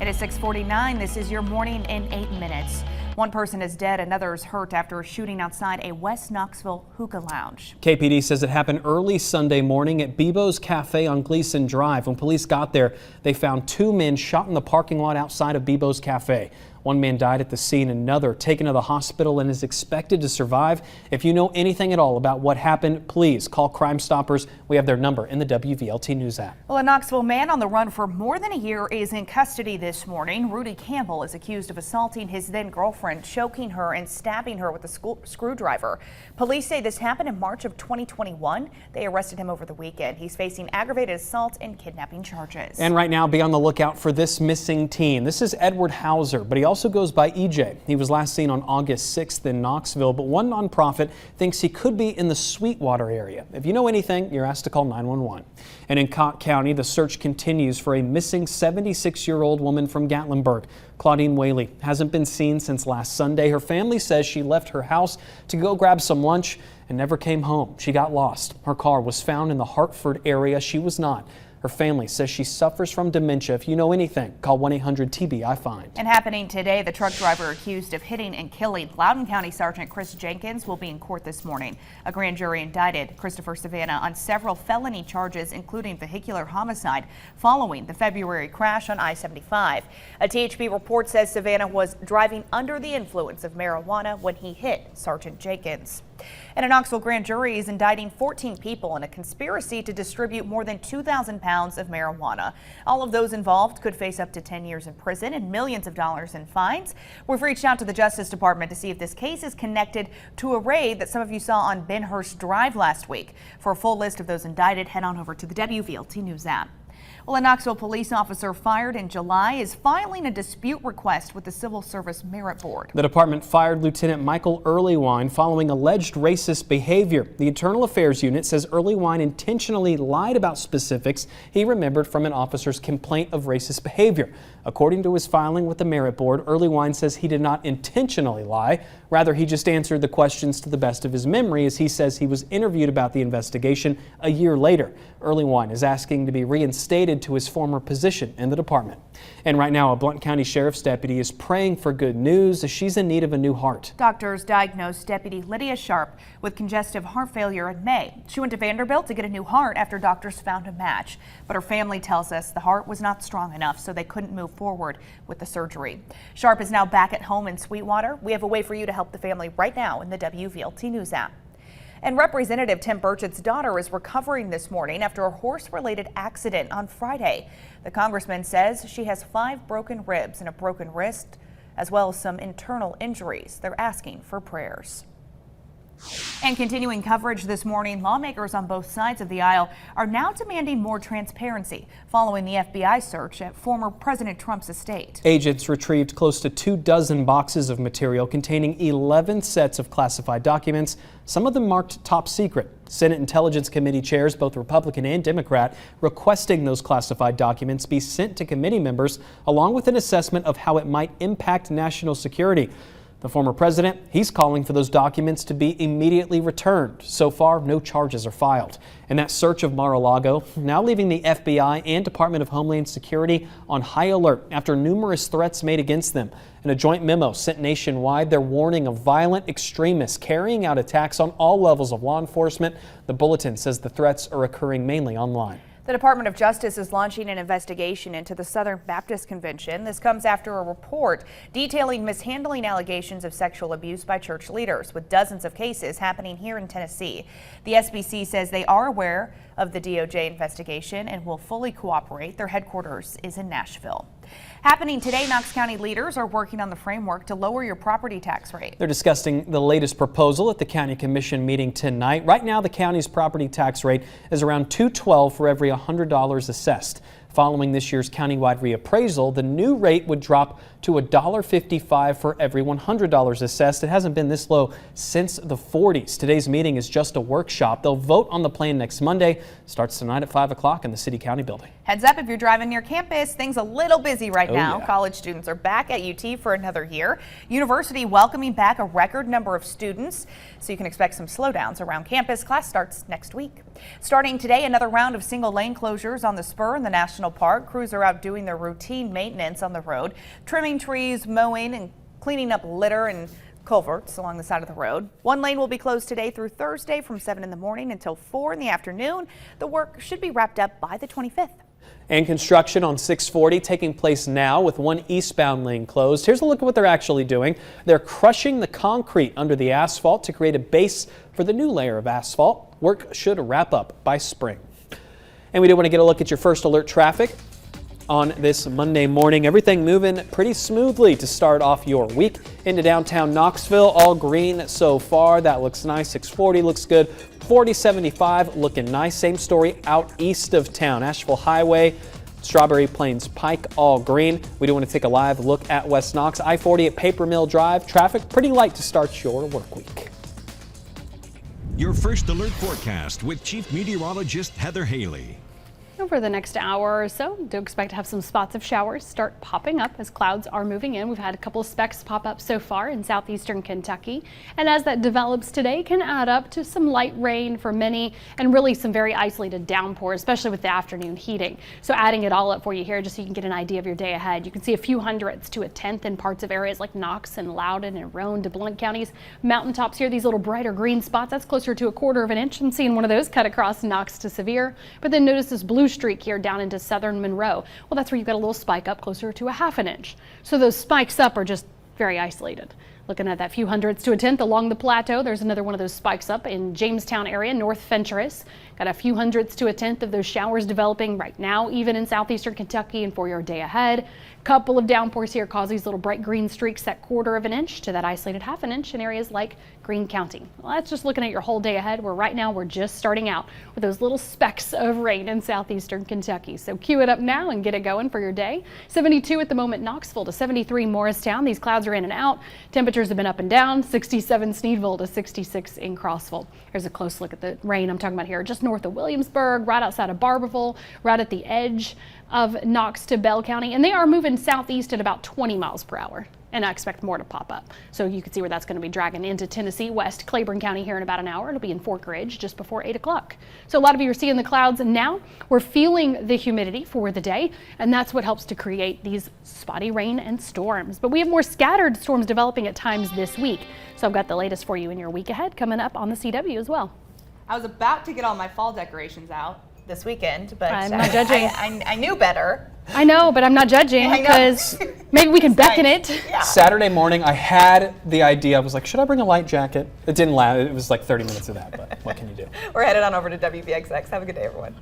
It is 6:49. This is your morning in 8 minutes. One person is dead, another is hurt after a shooting outside a West Knoxville Hookah Lounge. KPD says it happened early Sunday morning at Bebo's Cafe on Gleason Drive. When police got there, they found two men shot in the parking lot outside of Bebo's Cafe. One man died at the scene, another taken to the hospital and is expected to survive. If you know anything at all about what happened, please call Crime Stoppers. We have their number in the WVLT News app. Well, a Knoxville man on the run for more than a year is in custody this morning. Rudy Campbell is accused of assaulting his then girlfriend, choking her and stabbing her with a screwdriver. Police say this happened in March of 2021. They arrested him over the weekend. He's facing aggravated assault and kidnapping charges. And right now, be on the lookout for this missing teen. This is Edward Hauser, but he also goes by EJ. He was last seen on August 6th in Knoxville, but one nonprofit thinks he could be in the Sweetwater area. If you know anything, you're asked to call 911. And in Cott County, the search continues for a missing 76-year-old woman from Gatlinburg. Claudine Whaley hasn't been seen since last Sunday. Her family says she left her house to go grab some lunch and never came home. She got lost. Her car was found in the Hartford area. She was not. Her family says she suffers from dementia. If you know anything, call 1-800-TBI-FIND. And happening today, the truck driver accused of hitting and killing Loudoun County Sergeant Chris Jenkins will be in court this morning. A grand jury indicted Christopher Savannah on several felony charges, including vehicular homicide, following the February crash on I-75. A THP report says Savannah was driving under the influence of marijuana when he hit Sergeant Jenkins. And a Knoxville grand jury is indicting 14 people in a conspiracy to distribute more than 2,000 pounds of marijuana. All of those involved could face up to 10 years in prison and millions of dollars in fines. We've reached out to the Justice Department to see if this case is connected to a raid that some of you saw on Benhurst Drive last week. For a full list of those indicted, head on over to the WVLT News app. Well, a Knoxville police officer fired in July is filing a dispute request with the Civil Service Merit Board. The department fired Lieutenant Michael Earlywine following alleged racist behavior. The Internal Affairs Unit says Earlywine intentionally lied about specifics he remembered from an officer's complaint of racist behavior. According to his filing with the Merit Board, Earlywine says he did not intentionally lie. Rather, he just answered the questions to the best of his memory, as he says he was interviewed about the investigation a year later. Earlywine is asking to be reinstated to his former position in the department. And right now, a Blount County Sheriff's deputy is praying for good news as she's in need of a new heart. Doctors diagnosed Deputy Lydia Sharp with congestive heart failure in May. She went to Vanderbilt to get a new heart after doctors found a match. But her family tells us the heart was not strong enough, so they couldn't move forward with the surgery. Sharp is now back at home in Sweetwater. We have a way for you to help the family right now in the WVLT News app. And Representative Tim Burchett's daughter is recovering this morning after a horse-related accident on Friday. The congressman says she has 5 broken ribs and a broken wrist, as well as some internal injuries. They're asking for prayers. And continuing coverage this morning, lawmakers on both sides of the aisle are now demanding more transparency following the FBI search at former President Trump's estate. Agents retrieved close to 24 boxes of material containing 11 sets of classified documents, some of them marked top secret. Senate Intelligence Committee chairs, both Republican and Democrat, requesting those classified documents be sent to committee members along with an assessment of how it might impact national security. The former president, he's calling for those documents to be immediately returned. So far, no charges are filed. And that search of Mar-a-Lago now leaving the FBI and Department of Homeland Security on high alert after numerous threats made against them. In a joint memo sent nationwide, they're warning of violent extremists carrying out attacks on all levels of law enforcement. The bulletin says the threats are occurring mainly online. The Department of Justice is launching an investigation into the Southern Baptist Convention. This comes after a report detailing mishandling allegations of sexual abuse by church leaders, with dozens of cases happening here in Tennessee. The SBC says they are aware of the DOJ investigation and will fully cooperate. Their headquarters is in Nashville. Happening today, Knox County leaders are working on the framework to lower your property tax rate. They're discussing the latest proposal at the County Commission meeting tonight. Right now, the county's property tax rate is around $212 for every $100 assessed. Following this year's countywide reappraisal, the new rate would drop to $1.55 for every $100 assessed. It hasn't been this low since the 40s. Today's meeting is just a workshop. They'll vote on the plan next Monday. Starts tonight at 5 o'clock in the City County building. Heads up if you're driving near campus, things a little busy right now. Yeah. College students are back at UT for another year. University welcoming back a record number of students, so you can expect some slowdowns around campus. Class starts next week. Starting today, another round of single lane closures on the spur in the national park. Crews are out doing their routine maintenance on the road, trimming trees, mowing, and cleaning up litter and culverts along the side of the road. One lane will be closed today through Thursday from 7 in the morning until 4 in the afternoon. The work should be wrapped up by the 25th. And construction on 640 taking place now with one eastbound lane closed. Here's a look at what they're actually doing. They're crushing the concrete under the asphalt to create a base for the new layer of asphalt. Work should wrap up by spring. And we do want to get a look at your first alert traffic on this Monday morning. Everything moving pretty smoothly to start off your week. Into downtown Knoxville, all green so far. That looks nice. 640 looks good. 4075 looking nice. Same story out east of town. Asheville Highway, Strawberry Plains Pike, all green. We do want to take a live look at West Knox. I-40 at Paper Mill Drive. Traffic pretty light to start your work week. Your first alert forecast with Chief Meteorologist Heather Haley. Over the next hour or so, do expect to have some spots of showers start popping up as clouds are moving in. We've had a couple of specks pop up so far in southeastern Kentucky. And as that develops today, can add up to some light rain for many and really some very isolated downpours, especially with the afternoon heating. So adding it all up for you here, just so you can get an idea of your day ahead. You can see a few hundredths to a tenth in parts of areas like Knox and Loudoun and Roane, DeBlunt counties. Mountaintops here, these little brighter green spots, that's closer to 1/4 of an inch. And seeing one of those cut across Knox to severe. But then notice this blue streak here down into southern Monroe. Well, that's where you've got a little spike up closer to 1/2 inch. So those spikes up are just very isolated. Looking at that few hundredths to a tenth along the plateau, there's another one of those spikes up in Jamestown area, North Fentress. Got a few hundredths to a tenth of those showers developing right now, even in southeastern Kentucky and for your day ahead. Couple of downpours here cause these little bright green streaks at 1/4 of an inch to that isolated 1/2 inch in areas like Greene County. Well, that's just looking at your whole day ahead, where right now we're just starting out with those little specks of rain in southeastern Kentucky. So cue it up now and get it going for your day. 72 at the moment, Knoxville to 73 Morristown. These clouds are in and out. Temperatures have been up and down. 67 Sneedville to 66 in Crossville. Here's a close look at the rain I'm talking about here, just north of Williamsburg, right outside of Barberville, right at the edge of Knox to Bell County, and they are moving southeast at about 20 miles per hour. And I expect more to pop up. So you can see where that's going to be dragging into Tennessee, west Claiborne County here in about an hour. It'll be in Fork Ridge just before 8 o'clock. So a lot of you are seeing the clouds, and now we're feeling the humidity for the day, and that's what helps to create these spotty rain and storms. But we have more scattered storms developing at times this week. So I've got the latest for you in your week ahead coming up on the CW as well. I was about to get all my fall decorations out this weekend, but I'm not judging. I knew better. I know, but I'm not judging because maybe we can beckon it. Yeah. Saturday morning, I had the idea. I was like, should I bring a light jacket? It didn't last. It was like 30 minutes of that, but what can you do? We're headed on over to WBXX. Have a good day, everyone.